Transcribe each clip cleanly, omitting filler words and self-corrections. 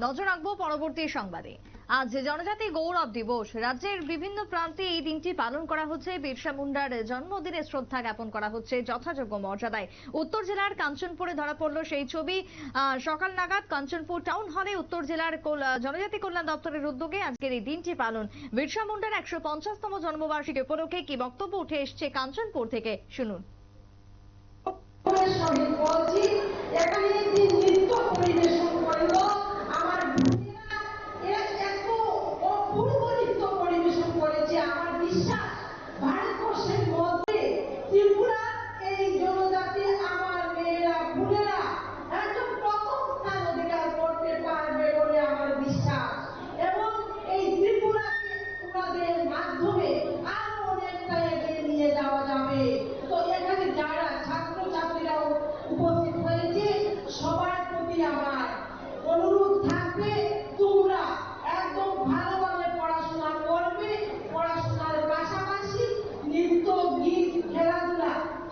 নজর রাখবো পরবর্তী সংবাদে। আজ জনজাতি গৌরব দিবস। রাজ্যের বিভিন্ন প্রান্তে এই দিনটি পালন করা হচ্ছে। বিরসা মুন্ডার জন্মদিনে শ্রদ্ধা জ্ঞাপন করা হচ্ছে যথাযোগ্য মর্যাদায়। উত্তর জেলার কাঞ্চনপুরে ধরা পড়ল সেই ছবি। সকাল নাগাদ কাঞ্চনপুর টাউন হলে উত্তর জেলার জনজাতি কল্যাণ দপ্তরের উদ্যোগে আজকের এই দিনটি পালন। বিরসা মুন্ডার 150তম জন্মবার্ষিকী উপলক্ষে কি বক্তব্য উঠে এসছে কাঞ্চনপুর থেকে, শুনুন।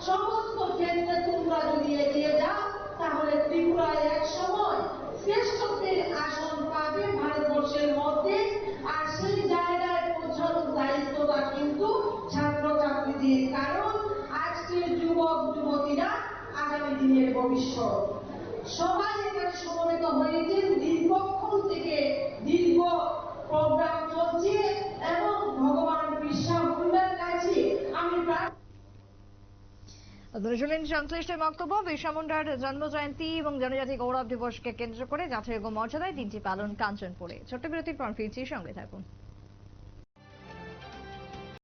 সমস্ত ক্ষেত্রে তোমরা যদি এগিয়ে যাও তাহলে ত্রিপুরায় এক সময় শ্রেষ্ঠত্বের আসন পাবে ভারতবর্ষের মধ্যে। আর সেই জায়গায় পৌঁছানোর দায়িত্বটা কিন্তু ছাত্রছাত্রীদের, কারণ আজকের যুবক যুবতীরা আগামী দিনের ভবিষ্যৎ। সবাই এখানে সমবেত হয়েছেন। দীর্ঘক্ষণ থেকে দীর্ঘ প্রোগ্রাম চলছে এবং ভগবান বিরসা মুন্ডার কাছে আমি সংশ্লিষ্ট বক্তব্য। বিরসা মুন্ডার জন্মজয়ন্তী এবং জনজাতি গৌরব দিবসকে কেন্দ্র করে যথাযোগ্য মর্যাদায় দিনটি পালন কাঞ্চনপুরে। ছোট্ট বিরতির পর ফিরছি, সঙ্গে থাকুন।